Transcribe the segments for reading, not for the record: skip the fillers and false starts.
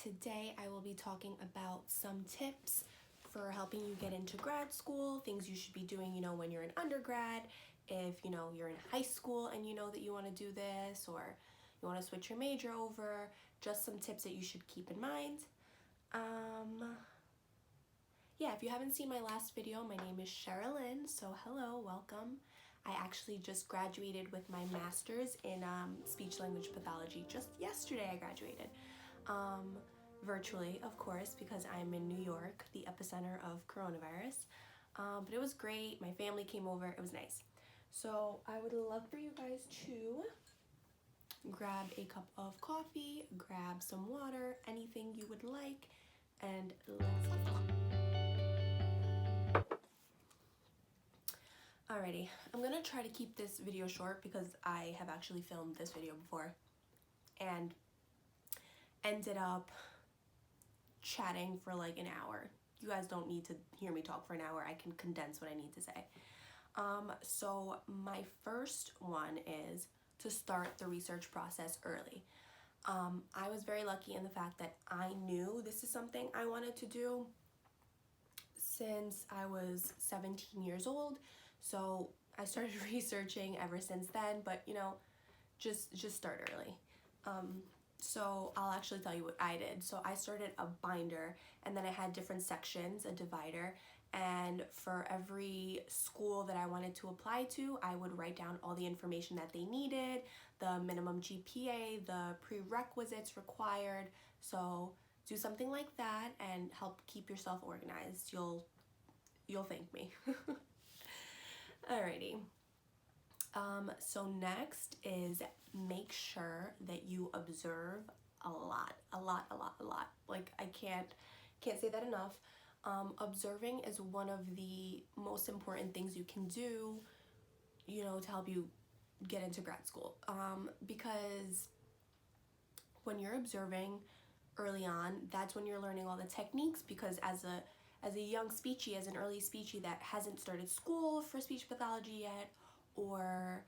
Today I will be talking about some tips for helping you get into grad school, things you should be doing, when you're an undergrad, if, you're in high school and you know that you want to do this or you want to switch your major over, just some tips that you should keep in mind. If you haven't seen my last video, my name is Sherilyn, so hello, welcome. I actually just graduated with my master's in speech-language pathology. Just yesterday I graduated. Virtually, of course, because I'm in New York, the epicenter of coronavirus. But it was great. My family came over. It was nice. So I would love for you guys to grab a cup of coffee, grab some water, anything you would like, and let's get going. Alrighty, I'm gonna try to keep this video short because I have actually filmed this video before and ended up chatting for like an hour. You guys don't need to hear me talk for an hour. I can condense what I need to say. So my first one is to start the research process early. I was very lucky in the fact that I knew this is something I wanted to do since I was 17 years old. So I started researching ever since then, but just start early. So I'll actually tell you what I did. So I started a binder and then I had different sections, a divider, and for every school that I wanted to apply to, I would write down all the information that they needed, the minimum GPA, the prerequisites required. So do something like that and help keep yourself organized. You'll thank me. Alrighty. So next is make sure that you observe a lot. Like I can't say that enough. Observing is one of the most important things you can do, to help you get into grad school. Because when you're observing early on, that's when you're learning all the techniques, because as a young speechy, as an early speechy that hasn't started school for speech pathology yet, or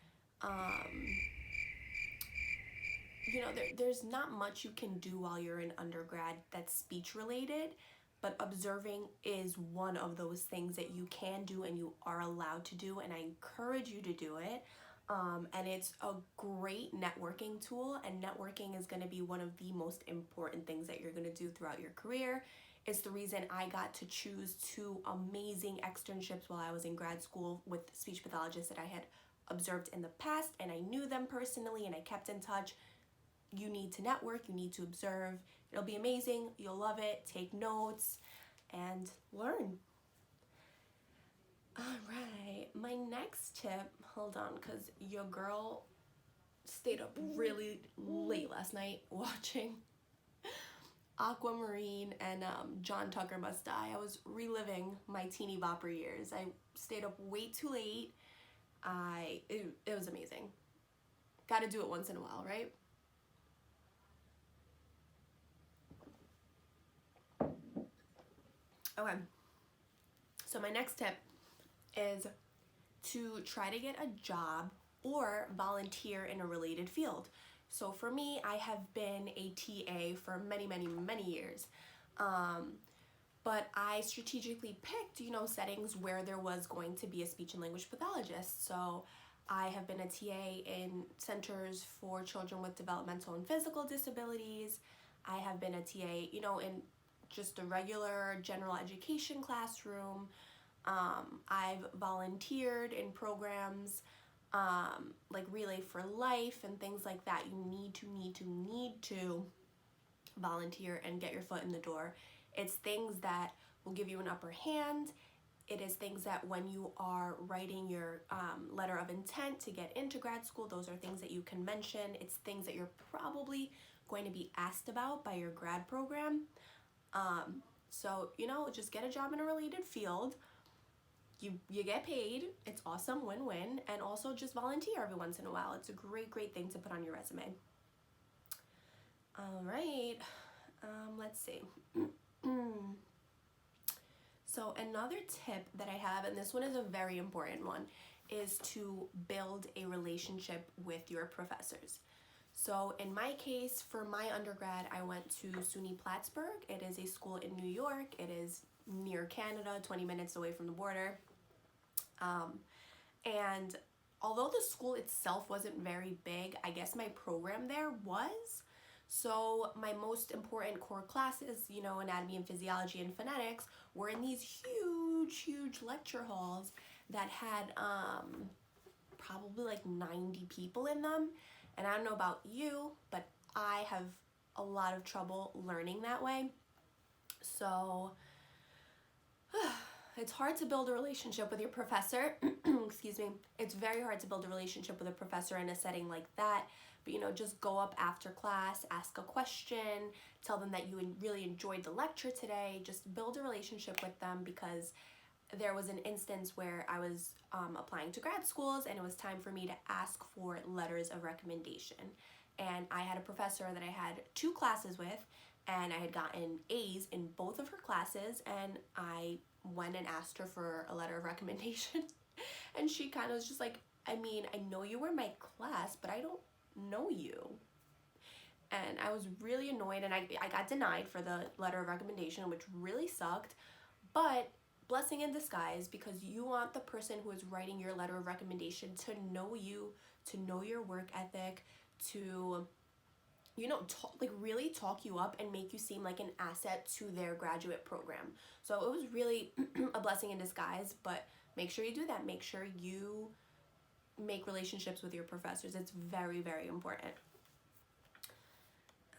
there's not much you can do while you're in undergrad that's speech related, but observing is one of those things that you can do and you are allowed to do, and I encourage you to do it. And it's a great networking tool, and networking is going to be one of the most important things that you're going to do throughout your career. It's the reason I got to choose 2 amazing externships while I was in grad school with speech pathologists that I had observed in the past, and I knew them personally and I kept in touch. You need to network, you need to observe. It'll be amazing, you'll love it. Take notes and learn. Alright, my next tip, hold on, because your girl stayed up really late last night watching Aquamarine and John Tucker Must Die. I was reliving my teeny bopper years. I stayed up way too late. It was amazing. Gotta do it once in a while, right? Okay, so my next tip is to try to get a job or volunteer in a related field. So for me, I have been a TA for many years. But I strategically picked, settings where there was going to be a speech and language pathologist. So I have been a TA in centers for children with developmental and physical disabilities. I have been a TA, in just a regular general education classroom. I've volunteered in programs like Relay for Life and things like that. You need to volunteer and get your foot in the door. It's things that will give you an upper hand. It is things that when you are writing your letter of intent to get into grad school, those are things that you can mention. It's things that you're probably going to be asked about by your grad program. So, just get a job in a related field. You get paid. It's awesome, win-win. And also just volunteer every once in a while. It's a great thing to put on your resume. All right, let's see. So another tip that I have, and this one is a very important one, is to build a relationship with your professors. So in my case, for my undergrad, I went to SUNY Plattsburgh. It is a school in New York. It is near Canada, 20 minutes away from the border. And although the school itself wasn't very big, I guess my program there was. So my most important core classes, you know, anatomy and physiology and phonetics, were in these huge lecture halls that had probably like 90 people in them. And I don't know about you, but I have a lot of trouble learning that way. So it's hard to build a relationship with your professor. Excuse me. It's very hard to build a relationship with a professor in a setting like that. But, you know, just go up after class, ask a question, tell them that you really enjoyed the lecture today. Just build a relationship with them, because there was an instance where I was applying to grad schools and it was time for me to ask for letters of recommendation. And I had a professor that I had 2 classes with, and I had gotten A's in both of her classes, and I went and asked her for a letter of recommendation. And she kind of was just like, I mean, I know you were in my class, but I don't know you. And I was really annoyed, and I got denied for the letter of recommendation, which really sucked. But blessing in disguise, because you want the person who is writing your letter of recommendation to know you, to know your work ethic, to, you know, really talk you up and make you seem like an asset to their graduate program. So it was really a blessing in disguise. But make sure you do that. Make sure you make relationships with your professors. It's very, very important.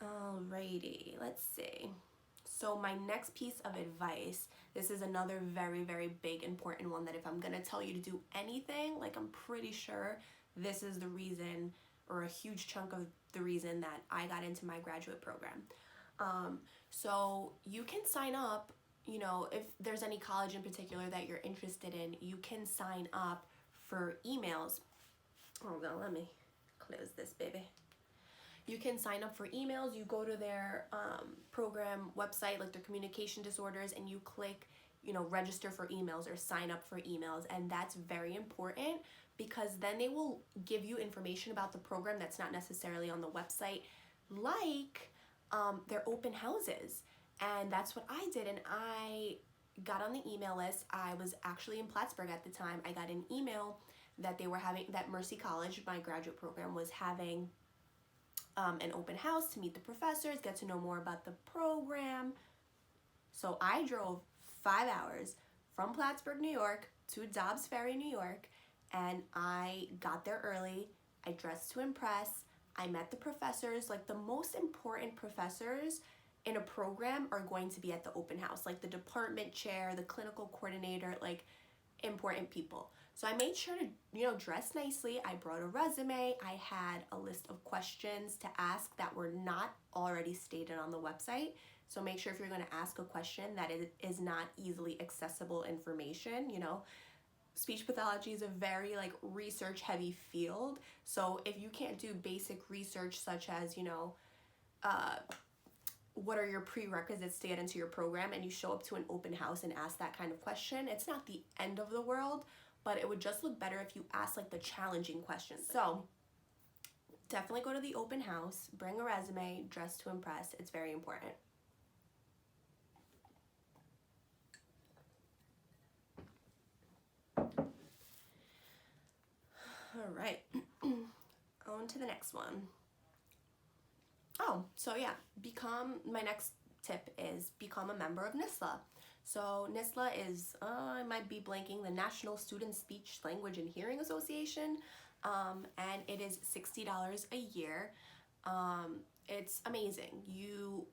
Alrighty, let's see. So my next piece of advice, this is another very, very big, important one, that if I'm gonna tell you to do anything, like, I'm pretty sure this is the reason, or a huge chunk of the reason, that I got into my graduate program. So you can sign up, you know, if there's any college in particular that you're interested in, you can sign up for emails. Hold on, let me close this, baby. You can sign up for emails. You go to their program website, like their communication disorders, and you click, you know, register for emails or sign up for emails. And that's very important, because then they will give you information about the program that's not necessarily on the website, like their open houses. And that's what I did. And I got on the email list. I was actually in Plattsburgh at the time. I got an email that they were having, that Mercy College, my graduate program, was having an open house to meet the professors, get to know more about the program. So I drove 5 hours from Plattsburgh, New York to Dobbs Ferry, New York, and I got there early. I dressed to impress. I met the professors. Like, the most important professors in a program are going to be at the open house, like the department chair, the clinical coordinator, like important people. So I made sure to, you know, dress nicely. I brought a resume. I had a list of questions to ask that were not already stated on the website. So make sure, if you're going to ask a question, that it is not easily accessible information. You know, speech pathology is a very, like, research heavy field. So if you can't do basic research, such as, you know, what are your prerequisites to get into your program, and you show up to an open house and ask that kind of question, it's not the end of the world, but it would just look better if you ask, like, the challenging questions. So definitely go to the open house, bring a resume, dress to impress. It's very important. All right, on to the next one. Oh, so yeah, my next tip is become a member of NISLA. So NISLA is, I might be blanking, the National Student Speech, Language, and Hearing Association, and it is $60 a year. It's amazing. You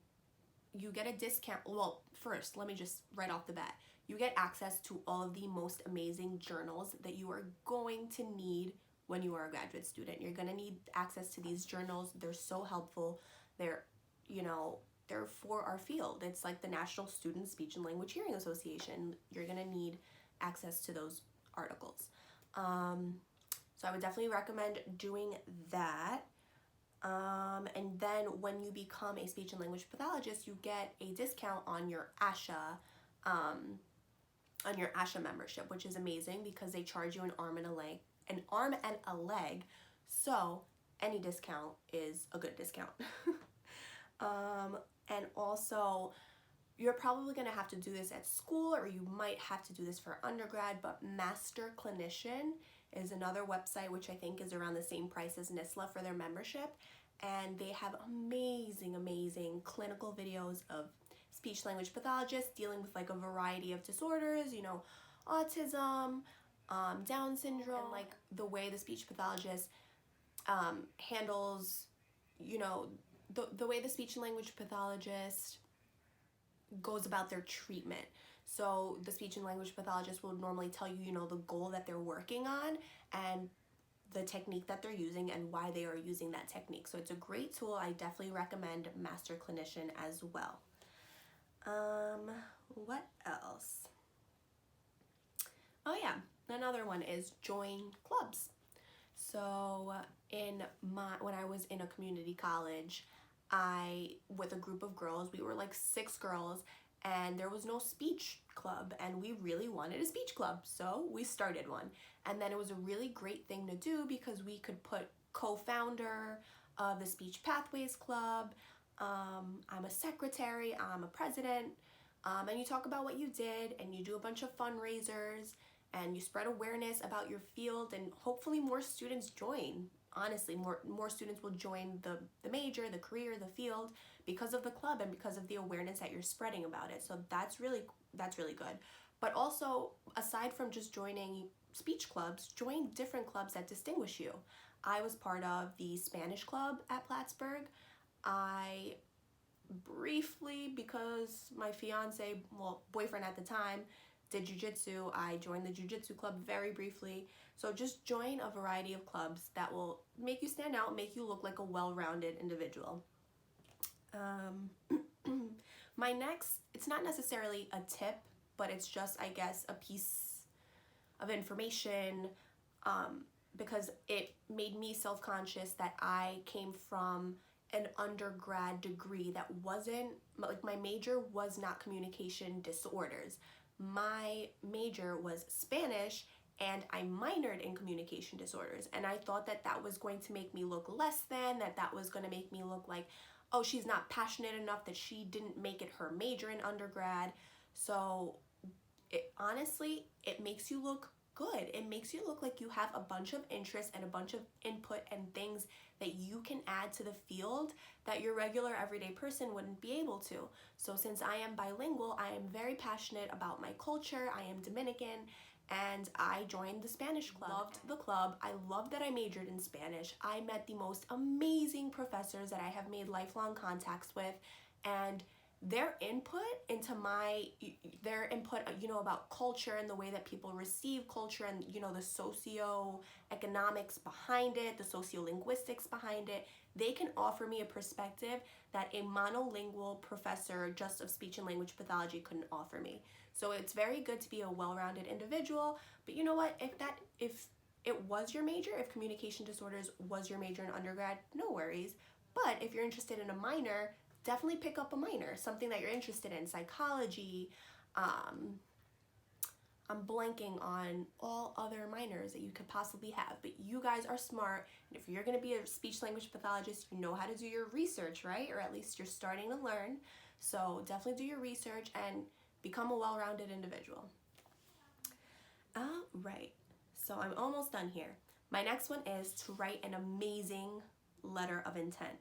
get a discount. Well, first, let me just, right off the bat, you get access to all of the most amazing journals that you are going to need when you are a graduate student. You're going to need access to these journals. They're so helpful. They're, you know, they're for our field. It's like the National Student Speech and Language Hearing Association. You're going to need access to those articles. So I would definitely recommend doing that. And then when you become a speech and language pathologist, you get a discount on your ASHA membership, which is amazing, because they charge you an arm and a leg. So any discount is a good discount. And also, you're probably going to have to do this at school, or you might have to do this for undergrad, but Master Clinician is another website which I think is around the same price as NISLA for their membership, and they have amazing clinical videos of speech-language pathologists dealing with like a variety of disorders, you know, autism, Down syndrome, and like the way the speech pathologist handles, you know, the way the speech and language pathologist goes about their treatment. So the speech and language pathologist will normally tell you, you know, the goal that they're working on and the technique that they're using and why they are using that technique. So it's a great tool. I definitely recommend Master Clinician as well. What else? Oh yeah, another one is join clubs. So when I was in a community college, with a group of girls, we were like 6 girls, and there was no speech club, and we really wanted a speech club, so we started one. And then it was a really great thing to do because we could put co-founder of the Speech Pathways Club, I'm a secretary, I'm a president, and you talk about what you did, and you do a bunch of fundraisers, and you spread awareness about your field, and hopefully more students join. Honestly, more students will join the major, the career, the field because of the club and because of the awareness that you're spreading about it. So that's really good. But also, aside from just joining speech clubs, join different clubs that distinguish you. I was part of the Spanish club at Plattsburgh. I briefly, because my boyfriend at the time, did jiu-jitsu, I joined the jiu-jitsu club very briefly. So just join a variety of clubs that will make you stand out, make you look like a well-rounded individual. My next, it's not necessarily a tip, but it's just, I guess, a piece of information, because it made me self-conscious that I came from an undergrad degree that wasn't, like, my major was not communication disorders. My major was Spanish, and I minored in communication disorders, and I thought that that was going to make me look less than, that was going to make me look like, oh, she's not passionate enough, that she didn't make it her major in undergrad. So honestly, it makes you look good. It makes you look like you have a bunch of interests and a bunch of input and things that you can add to the field that your regular everyday person wouldn't be able to. So since I am bilingual, I am very passionate about my culture. I am Dominican, and I joined the Spanish club. Loved the club. I loved that I majored in Spanish. I met the most amazing professors that I have made lifelong contacts with, and their input, you know, about culture and the way that people receive culture, and, you know, the socioeconomics behind it, the sociolinguistics behind it, they can offer me a perspective that a monolingual professor just of speech and language pathology couldn't offer me. So it's very good to be a well-rounded individual. But you know what, if it was your major, if communication disorders was your major in undergrad, no worries. But if you're interested in a minor, definitely pick up a minor, something that you're interested in, psychology. I'm blanking on all other minors that you could possibly have, but you guys are smart, and if you're going to be a speech-language pathologist, you know how to do your research, right? Or at least you're starting to learn. So definitely do your research and become a well-rounded individual. All right, so I'm almost done here. My next one is to write an amazing letter of intent.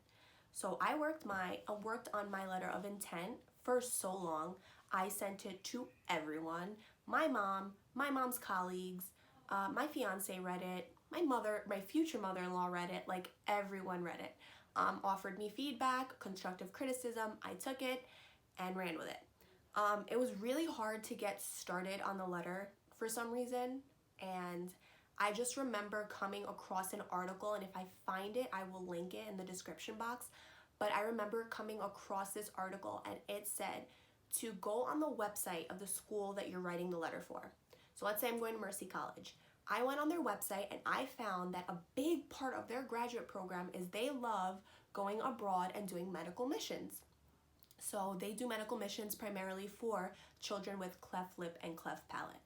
So I worked on my letter of intent for so long. I sent it to everyone. My mom, my mom's colleagues, my fiance read it, my future mother-in-law read it, like everyone read it. Offered me feedback, constructive criticism. I took it and ran with it. It was really hard to get started on the letter for some reason, and I just remember coming across an article, and if I find it, I will link it in the description box. But I remember coming across this article, and it said to go on the website of the school that you're writing the letter for. So let's say I'm going to Mercy College. I went on their website, and I found that a big part of their graduate program is they love going abroad and doing medical missions. So they do medical missions primarily for children with cleft lip and cleft palate.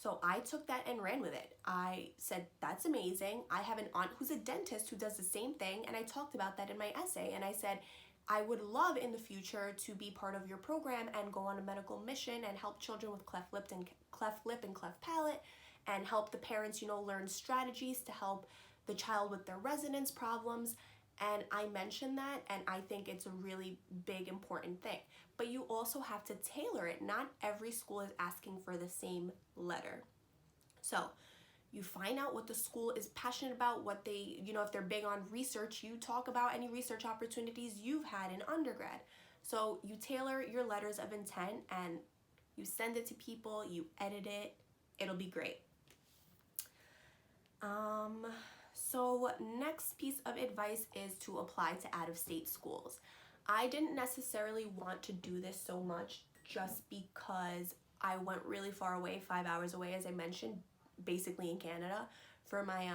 So I took that and ran with it. I said, that's amazing. I have an aunt who's a dentist who does the same thing, and I talked about that in my essay. And I said, I would love in the future to be part of your program and go on a medical mission and help children with cleft lip and cleft palate, and help the parents, learn strategies to help the child with their resonance problems. And I mentioned that, and I think it's a really big, important thing. But you also have to tailor it. Not every school is asking for the same letter. So you find out what the school is passionate about, what they, if they're big on research, you talk about any research opportunities you've had in undergrad. So you tailor your letters of intent and you send it to people, you edit it, it'll be great. So next piece of advice is to apply to out-of-state schools. I didn't necessarily want to do this so much just because I went really far away, 5 hours away, as I mentioned, basically in Canada for my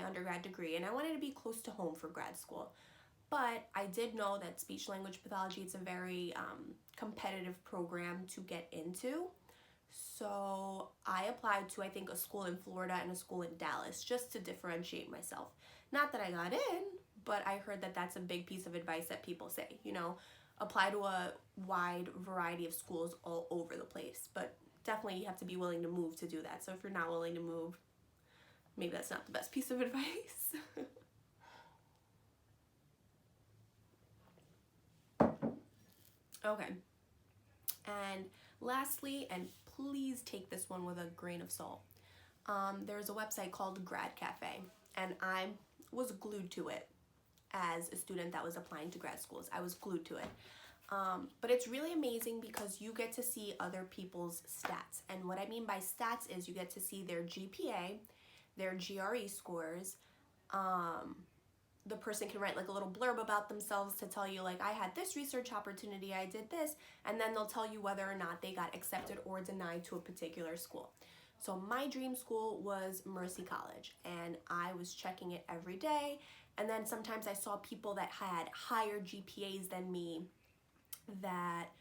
undergrad degree, and I wanted to be close to home for grad school. But I did know that speech-language pathology, it's a very competitive program to get into. So I applied to, I think, a school in Florida and a school in Dallas just to differentiate myself. Not that I got in, but I heard that that's a big piece of advice that people say, apply to a wide variety of schools all over the place. But definitely you have to be willing to move to do that. So if you're not willing to move, maybe that's not the best piece of advice. Okay. And lastly, and please take this one with a grain of salt, there's a website called Grad Cafe, and I was glued to it as a student that was applying to grad schools. I was glued to it. But it's really amazing because you get to see other people's stats. And what I mean by stats is you get to see their GPA, their GRE scores. The person can write like a little blurb about themselves to tell you, like, I had this research opportunity, I did this, and then they'll tell you whether or not they got accepted or denied to a particular school. So my dream school was Mercy College, and I was checking it every day. And then sometimes I saw people that had higher GPAs than me that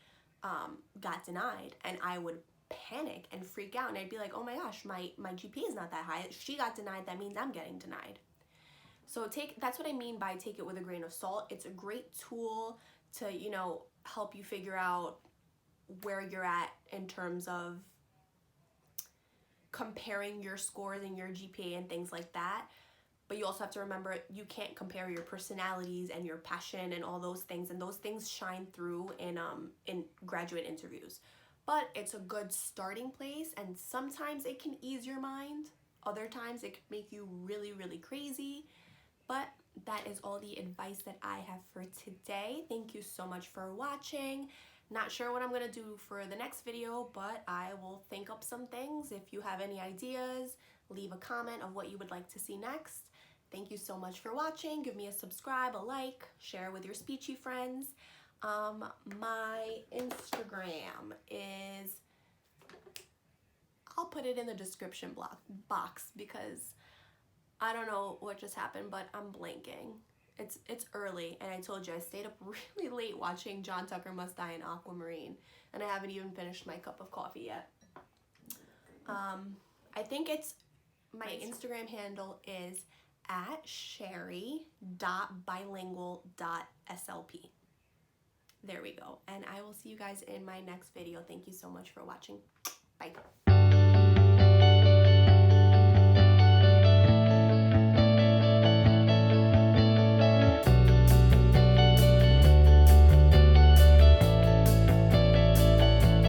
got denied, and I would panic and freak out, and I'd be like, oh my gosh, my GPA is not that high. If she got denied, that means I'm getting denied. So that's what I mean by take it with a grain of salt. It's a great tool to, help you figure out where you're at in terms of comparing your scores and your GPA and things like that. But you also have to remember, you can't compare your personalities and your passion and all those things. And those things shine through in graduate interviews. But it's a good starting place. And sometimes it can ease your mind. Other times it can make you really, really crazy. But that is all the advice that I have for today. Thank you so much for watching. Not sure what I'm going to do for the next video, but I will think up some things. If you have any ideas, leave a comment of what you would like to see next. Thank you so much for watching. Give me a subscribe, a like, share with your speechy friends. My Instagram is, I'll put it in the description box because I don't know what just happened, but I'm blanking. It's early, and I told you I stayed up really late watching John Tucker Must Die in Aquamarine, and I haven't even finished my cup of coffee yet. I think my Instagram handle is @sherry.bilingual.slp. There we go. And I will see you guys in my next video. Thank you so much for watching. Bye.